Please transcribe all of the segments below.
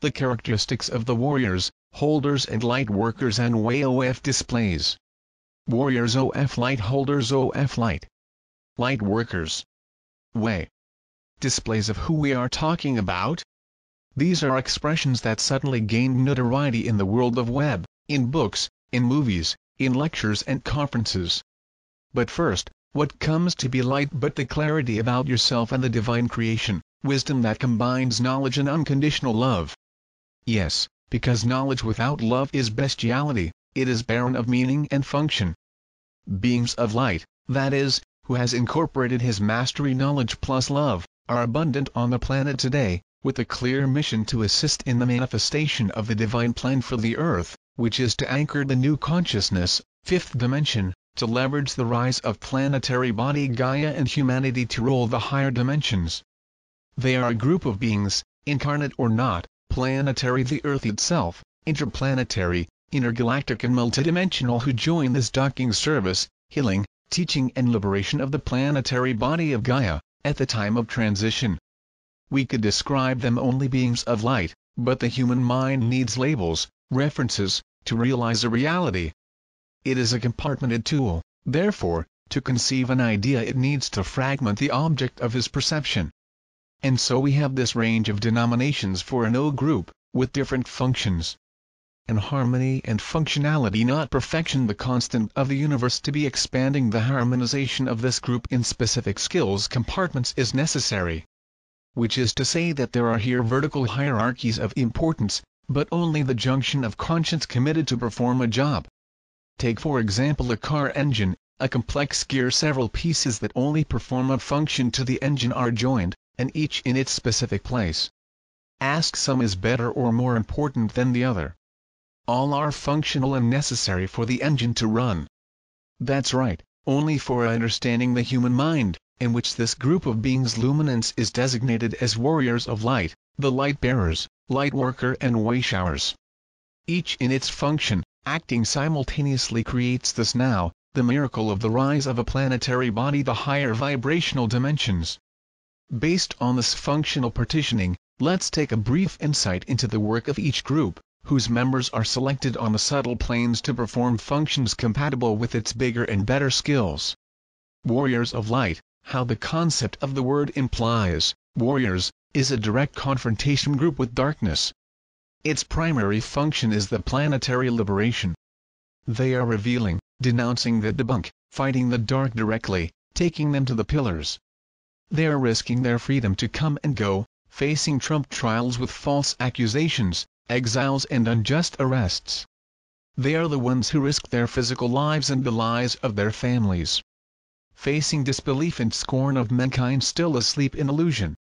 the characteristics of the warriors, holders and light workers and WAOF displays. Warriors OF light, holders OF light. Light workers. WA. Displays of who we are talking about? These are expressions that suddenly gained notoriety in the world of web, in books, in movies, in lectures and conferences. But first, what comes to be light but the clarity about yourself and the divine creation, wisdom that combines knowledge and unconditional love? Yes, because knowledge without love is bestiality, it is barren of meaning and function. Beings of light, that is, who has incorporated his mastery knowledge plus love, are abundant on the planet today, with a clear mission to assist in the manifestation of the divine plan for the earth, which is to anchor the new consciousness, fifth dimension, to leverage the rise of planetary body Gaia and humanity to rule the higher dimensions. They are a group of beings, incarnate or not, planetary, the earth itself, interplanetary, intergalactic and multidimensional, who join this docking service, healing, teaching and liberation of the planetary body of Gaia, at the time of transition. We could describe them only beings of light, but the human mind needs labels, references, to realize a reality. It is a compartmented tool, therefore, to conceive an idea it needs to fragment the object of his perception. And so we have this range of denominations for an O group, with different functions. And harmony and functionality, not perfection, the constant of the universe to be expanding the harmonization of this group in specific skills compartments is necessary. Which is to say that there are here vertical hierarchies of importance, but only the junction of conscience committed to perform a job. Take for example a car engine, a complex gear, several pieces that only perform a function to the engine are joined, and each in its specific place. Ask some is better or more important than the other. All are functional and necessary for the engine to run. That's right, only for understanding the human mind, in which this group of beings luminance is designated as warriors of light, the light bearers, light worker and way showers. Each in its function, acting simultaneously, creates this now, the miracle of the rise of a planetary body, the higher vibrational dimensions. Based on this functional partitioning, let's take a brief insight into the work of each group, whose members are selected on the subtle planes to perform functions compatible with its bigger and better skills. Warriors of light, how the concept of the word implies, warriors, is a direct confrontation group with darkness. Its primary function is the planetary liberation. They are revealing, denouncing the debunk, fighting the dark directly, taking them to the pillars. They are risking their freedom to come and go, facing Trump trials with false accusations, exiles and unjust arrests. They are the ones who risk their physical lives and the lives of their families, facing disbelief and scorn of mankind still asleep in illusion.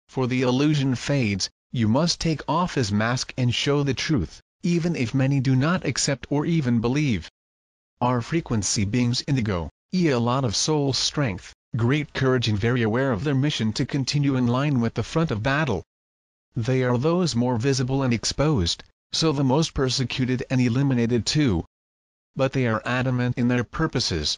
For the illusion fades, you must take off his mask and show the truth, even if many do not accept or even believe. Our frequency beings indigo, a lot of soul strength, great courage and very aware of their mission to continue in line with the front of battle. They are those more visible and exposed, so the most persecuted and eliminated too. But they are adamant in their purposes.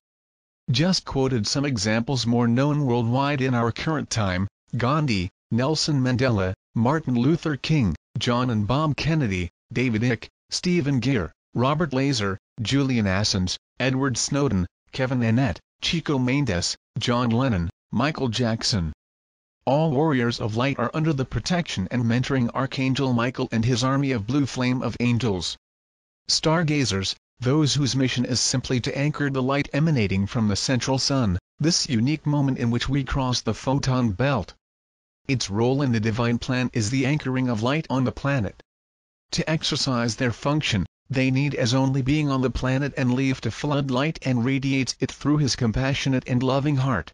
Just quoted some examples more known worldwide in our current time: Gandhi, Nelson Mandela, Martin Luther King, John and Bob Kennedy, David Icke, Stephen Greer, Robert Lazar, Julian Assange, Edward Snowden, Kevin Annett, Chico Mendes, John Lennon, Michael Jackson. All warriors of light are under the protection and mentoring Archangel Michael and his army of blue flame of angels. Stargazers, those whose mission is simply to anchor the light emanating from the central sun, this unique moment in which we cross the photon belt. Its role in the divine plan is the anchoring of light on the planet. To exercise their function, they need as only being on the planet and leave to flood light and radiates it through his compassionate and loving heart.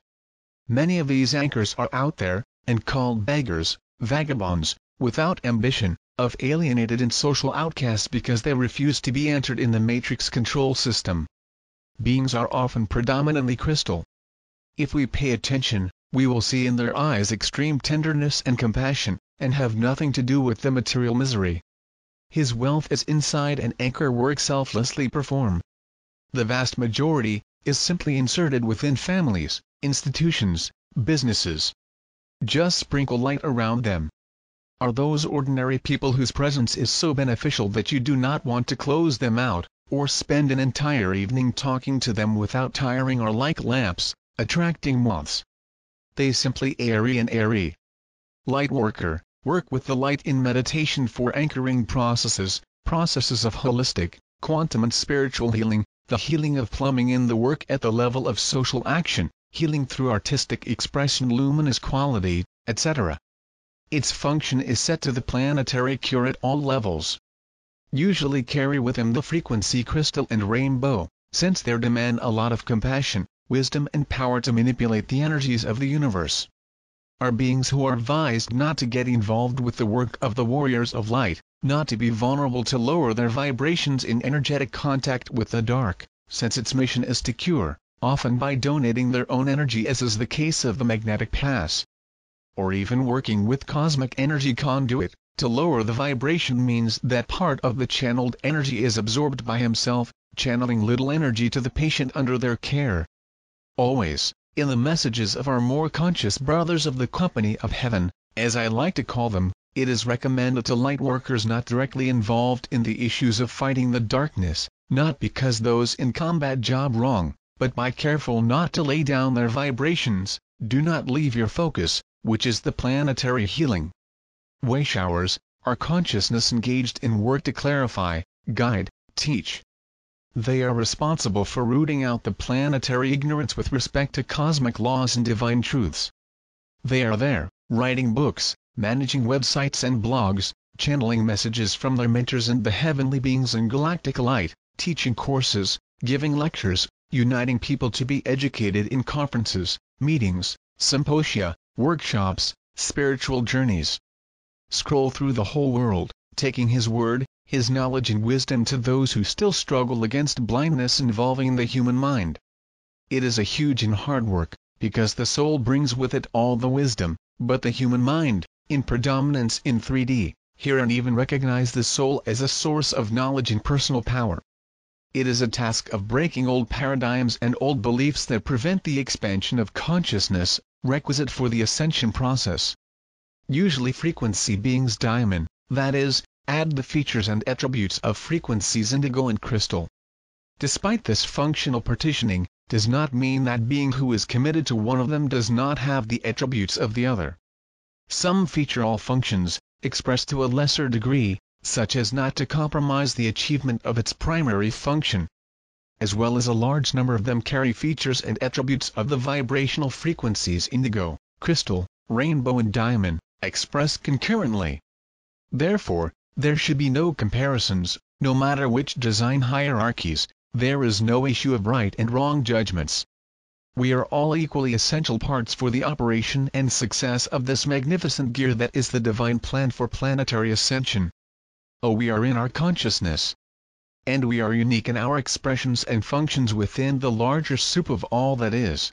Many of these anchors are out there, and called beggars, vagabonds, without ambition, of alienated and social outcasts because they refuse to be entered in the matrix control system. Beings are often predominantly crystal. If we pay attention, we will see in their eyes extreme tenderness and compassion, and have nothing to do with the material misery. His wealth is inside an anchor work selflessly perform. The vast majority is simply inserted within families, institutions, businesses. Just sprinkle light around them. are those ordinary people whose presence is so beneficial that you do not want to close them out, or spend an entire evening talking to them without tiring, or like lamps, attracting moths. They simply airy. Light worker, work with the light in meditation for anchoring processes of holistic, quantum and spiritual healing, the healing of plumbing in the work at the level of social action, healing through artistic expression, luminous quality, etc. Its function is set to the planetary cure at all levels. Usually carry with them the frequency crystal and rainbow, since they demand a lot of compassion, wisdom and power to manipulate the energies of the universe. Are beings who are advised not to get involved with the work of the warriors of light, not to be vulnerable to lower their vibrations in energetic contact with the dark, since its mission is to cure, often by donating their own energy, as is the case of the magnetic pass. Or even working with cosmic energy conduit, to lower the vibration means that part of the channeled energy is absorbed by himself, channeling little energy to the patient under their care. Always, in the messages of our more conscious brothers of the company of heaven, as I like to call them, it is recommended to light workers not directly involved in the issues of fighting the darkness, not because those in combat job wrong, but by careful not to lay down their vibrations, do not leave your focus, which is the planetary healing. Way showers, are consciousness engaged in work to clarify, guide, teach. They are responsible for rooting out the planetary ignorance with respect to cosmic laws and divine truths. They are there, writing books, managing websites and blogs, channeling messages from their mentors and the heavenly beings in galactic light, teaching courses, giving lectures, uniting people to be educated in conferences, meetings, symposia, workshops, spiritual journeys. Scroll through the whole world, taking His word, His knowledge and wisdom to those who still struggle against blindness involving the human mind. It is a huge and hard work, because the soul brings with it all the wisdom, but the human mind, in predominance in 3D, hear and even recognize the soul as a source of knowledge and personal power. It is a task of breaking old paradigms and old beliefs that prevent the expansion of consciousness, requisite for the ascension process. Usually frequency beings diamond, that is, add the features and attributes of frequencies indigo and crystal. Despite this functional partitioning, does not mean that being who is committed to one of them does not have the attributes of the other. Some feature all functions, expressed to a lesser degree, such as not to compromise the achievement of its primary function. As well as a large number of them carry features and attributes of the vibrational frequencies indigo, crystal, rainbow and diamond, expressed concurrently. Therefore, there should be no comparisons, no matter which design hierarchies. There is no issue of right and wrong judgments. We are all equally essential parts for the operation and success of this magnificent gear that is the divine plan for planetary ascension. Oh, we are in our consciousness. And we are unique in our expressions and functions within the larger soup of all that is.